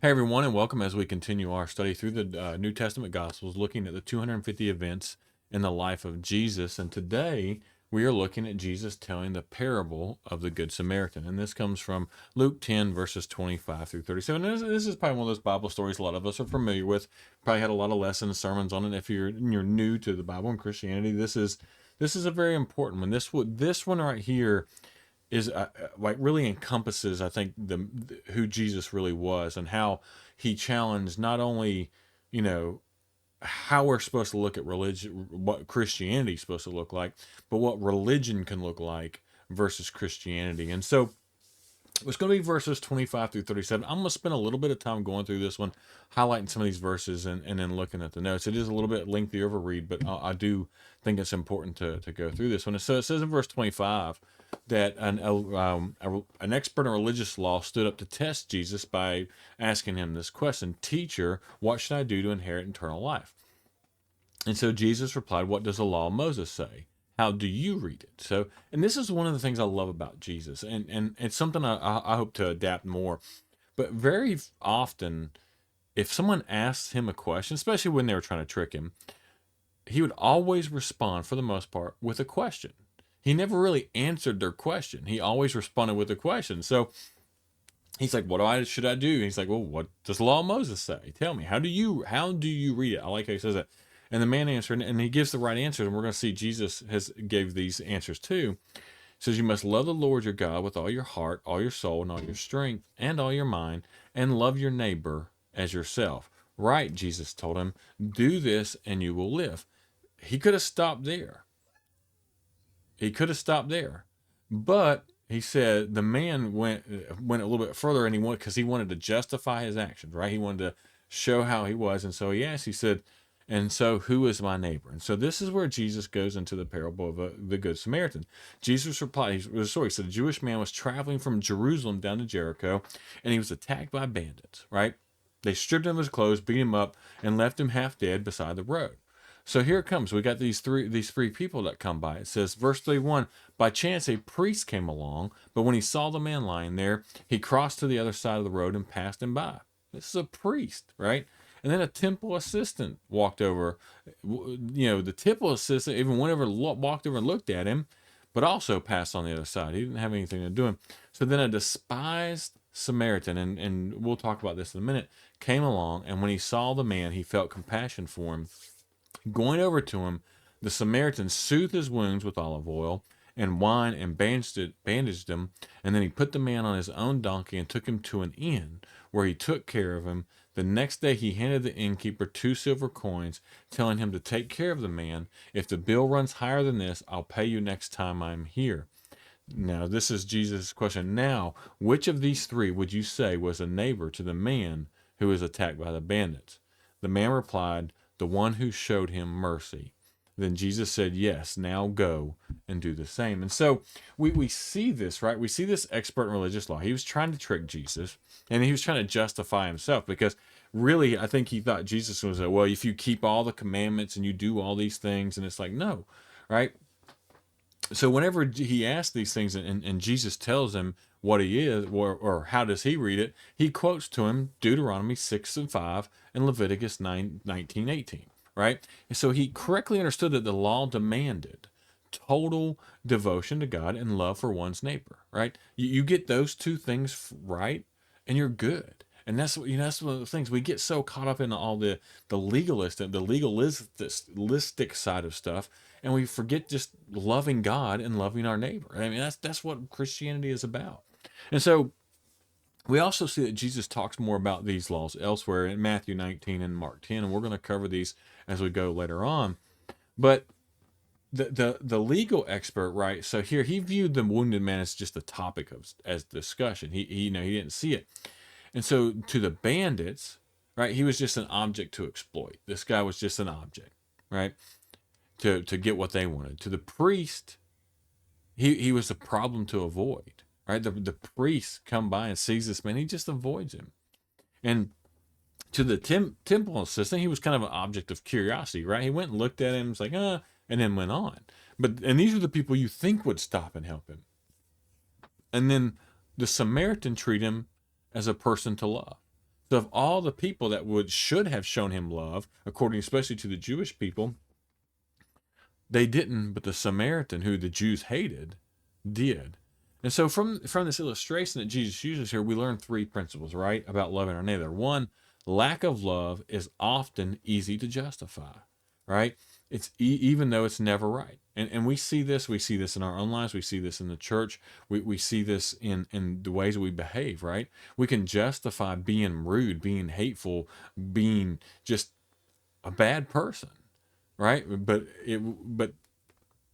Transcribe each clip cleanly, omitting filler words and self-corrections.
Hey everyone, and welcome as we continue our study through the New Testament Gospels, looking at the 250 events in the life of Jesus. And today we are looking at Jesus telling the parable of the Good Samaritan. And this comes from Luke 10, verses 25 through 37. This is probably one of those Bible stories a lot of us are familiar with. Probably had a lot of lessons, sermons on it. If you're new to the Bible and Christianity, this is a very important one. This one right here is like really encompasses, I think, the who Jesus really was and how he challenged not only, you know, how we're supposed to look at religion, what Christianity is supposed to look like, but what religion can look like versus Christianity. And so it's going to be verses 25 through 37. I'm going to spend a little bit of time going through this one, highlighting some of these verses and then looking at the notes. It is a little bit lengthier of a read, but I do think it's important to go through this one. So it says in verse 25 that an expert in religious law stood up to test Jesus by asking him this question: Teacher, what should I do to inherit eternal life? And so Jesus replied, What does the law of Moses say? How do you read it? So, and this is one of the things I love about Jesus, and it's something I hope to adapt more. But very often, if someone asks him a question, especially when they were trying to trick him, he would always respond, for the most part, with a question. He never really answered their question. He always responded with a question. So he's like, should I do? And he's like, well, what does the law of Moses say? Tell me, how do you read it? I like how he says that. And the man answered, and he gives the right answer. And we're going to see Jesus has gave these answers too. He says, you must love the Lord your God with all your heart, all your soul, and all your strength, and all your mind, and love your neighbor as yourself. Right, Jesus told him, do this and you will live. He could have stopped there. He could have stopped there. But he said the man went a little bit further, and he wanted to justify his actions, right? He wanted to show how he was, and so he asked. He said, "And so, who is my neighbor?" And so this is where Jesus goes into the parable of the Good Samaritan. Jesus replied, he said, a Jewish man was traveling from Jerusalem down to Jericho, and he was attacked by bandits, right? They stripped him of his clothes, beat him up, and left him half dead beside the road. So here it comes. We got these three people that come by. It says, verse 31, by chance a priest came along, but when he saw the man lying there, he crossed to the other side of the road and passed him by. This is a priest, right? And then a temple assistant walked over. The temple assistant even went over, walked over and looked at him, but also passed on the other side. He didn't have anything to do with him. So then a despised Samaritan, and we'll talk about this in a minute, came along, and when he saw the man, he felt compassion for him. Going over to him, the Samaritan soothed his wounds with olive oil and wine and bandaged him, and then he put the man on his own donkey and took him to an inn, where he took care of him. The next day he handed the innkeeper 2 silver coins, telling him to take care of the man. If the bill runs higher than this, I'll pay you next time I'm here. Now, this is Jesus' question. Now, which of these three would you say was a neighbor to the man who was attacked by the bandits? The man replied, the one who showed him mercy. Then Jesus said, yes, now go and do the same. And so we see this, right? We see this expert in religious law. He was trying to trick Jesus, and he was trying to justify himself, because really, I think he thought Jesus was, well, if you keep all the commandments and you do all these things, and it's like, no, right? So whenever he asks these things, and Jesus tells him what he is, or how does he read it, he quotes to him Deuteronomy 6:5 and Leviticus 9:19-18, right? And so he correctly understood that the law demanded total devotion to God and love for one's neighbor, right? You get those two things right, and you're good. And that's that's one of the things we get so caught up in, all the legalistic side of stuff, and we forget just loving God and loving our neighbor. I mean, that's what Christianity is about. And so we also see that Jesus talks more about these laws elsewhere in Matthew 19 and Mark 10, and we're going to cover these as we go later on. But the legal expert, right? So here he viewed the wounded man as just a topic as discussion. He didn't see it. And so to the bandits, right, he was just an object to exploit. This guy was just an object, right, to get what they wanted. To the priest, he was a problem to avoid, right? The priest come by and sees this man, he just avoids him. And to the temple assistant, he was kind of an object of curiosity, right? He went and looked at him, was like, and then went on. And these are the people you think would stop and help him. And then the Samaritan treat him as a person to love. So of all the people that should have shown him love, according especially to the Jewish people, they didn't, but the Samaritan, who the Jews hated, did. And so from this illustration that Jesus uses here, we learn three principles, right, about loving our neighbor. One, lack of love is often easy to justify, right? It's even though it's never right. And we see this. We see this in our own lives. We see this in the church. We see this in the ways we behave, right? We can justify being rude, being hateful, being just a bad person, right? But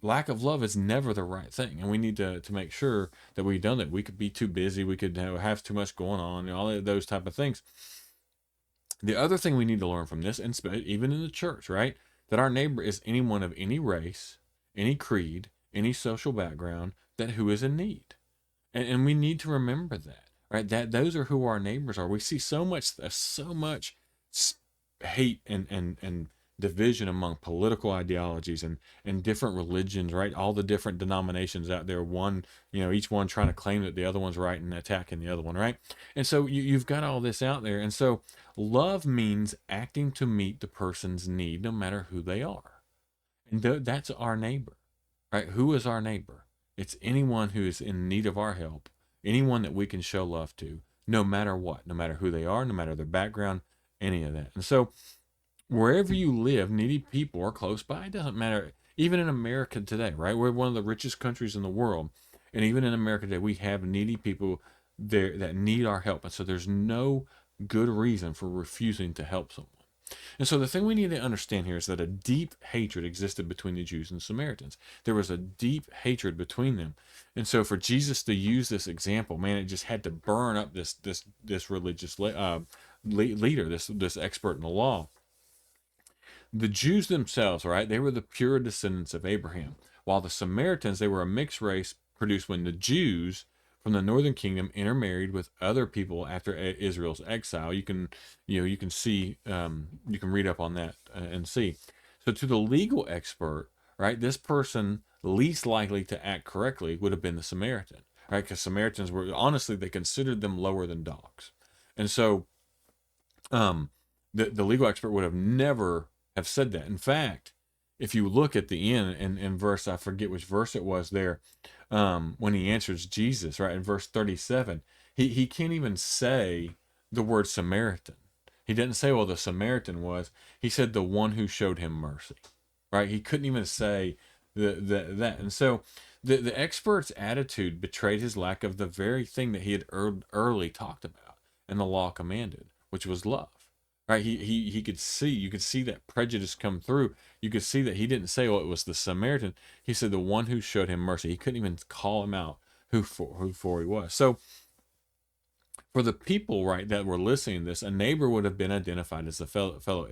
lack of love is never the right thing, and we need to make sure that we've done that. We could be too busy, we could have too much going on, all of those type of things. The other thing we need to learn from this, and even in the church, right, that our neighbor is anyone of any race, any creed, any social background, that who is in need. And we need to remember that, right? That those are who our neighbors are. We see so much hate and division among political ideologies and different religions, right? All the different denominations out there, one, each one trying to claim that the other one's right and attacking the other one, right? And so you've got all this out there. And so love means acting to meet the person's need, no matter who they are. And that's our neighbor, right? Who is our neighbor? It's anyone who is in need of our help, anyone that we can show love to, no matter what, no matter who they are, no matter their background, any of that. And so wherever you live, needy people are close by. It doesn't matter. Even in America today, right? We're one of the richest countries in the world. And even in America today, we have needy people there that need our help. And so there's no good reason for refusing to help someone. And so the thing we need to understand here is that a deep hatred existed between the Jews and the Samaritans. There was a deep hatred between them. And so for Jesus to use this example, man, it just had to burn up this religious leader, this expert in the law. The Jews themselves, right, they were the pure descendants of Abraham, while the Samaritans, they were a mixed race produced when the Jews from the northern kingdom intermarried with other people after Israel's exile. You can see, you can read up on that and see. So to the legal expert, right, this person least likely to act correctly would have been the Samaritan, right? Because Samaritans were, honestly, they considered them lower than dogs. And so um, the legal expert would have never have said that. In fact, if you look at the end in verse, I forget which verse it was there, when he answers Jesus, right, in verse 37, he can't even say the word Samaritan. He didn't say, well, the Samaritan was. He said the one who showed him mercy, right? He couldn't even say that. And so the expert's attitude betrayed his lack of the very thing that he had early talked about and the law commanded, which was love. Right? He could see, you could see that prejudice come through. You could see that he didn't say, well, it was the Samaritan. He said the one who showed him mercy. He couldn't even call him out who for he was. So for the people, right, that were listening to this, a neighbor would have been identified as a fellow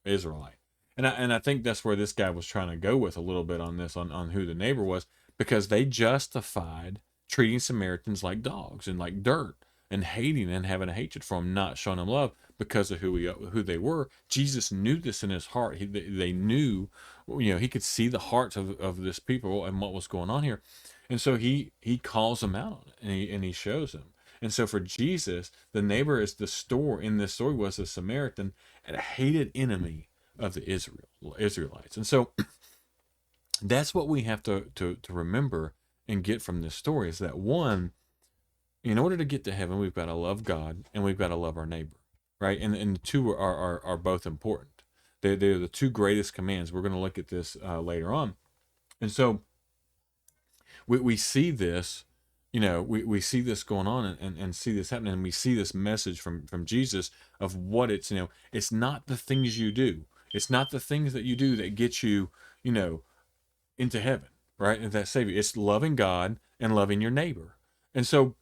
Israelite. And I think that's where this guy was trying to go with a little bit on this, on who the neighbor was, because they justified treating Samaritans like dogs and like dirt and hating and having a hatred for them, not showing them love because of who they were. Jesus knew this in his heart. They knew, he could see the hearts of this people and what was going on here. And so he calls them out on it, and he shows them. And so for Jesus, the neighbor is in this story was a Samaritan and a hated enemy of the Israelites. And so that's what we have to remember and get from this story, is that one, in order to get to heaven, we've got to love God and we've got to love our neighbor, right? And the two are both important. They're the two greatest commands. We're going to look at this later on. And so we see this, we see this going on and see this happening. And we see this message from Jesus of what it's not the things you do. It's not the things that you do that get you, into heaven, right? And that save you. It's loving God and loving your neighbor. And so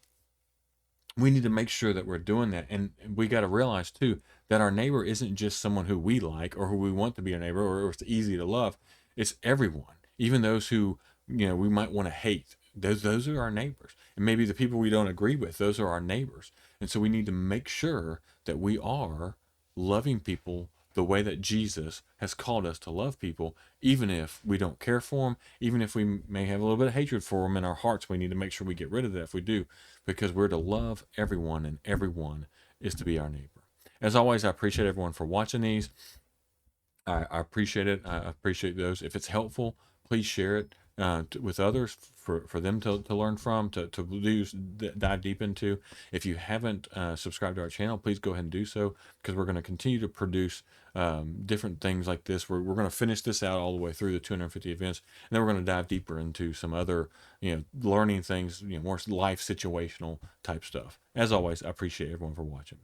we need to make sure that we're doing that. And we got to realize too, that our neighbor isn't just someone who we like or who we want to be our neighbor or it's easy to love. It's everyone, even those who, we might want to hate. Those are our neighbors. And maybe the people we don't agree with, those are our neighbors. And so we need to make sure that we are loving people the way that Jesus has called us to love people, even if we don't care for them, even if we may have a little bit of hatred for them in our hearts. We need to make sure we get rid of that if we do, because we're to love everyone, and everyone is to be our neighbor. As always, I appreciate everyone for watching these. I appreciate it. I appreciate those. If it's helpful, please share it with others for them to learn from, dive deep into. If you haven't subscribed to our channel, please go ahead and do so, because we're going to continue to produce different things like this. We're going to finish this out all the way through the 250 events, and then we're going to dive deeper into some other, learning things, more life situational type stuff. As always, I appreciate everyone for watching.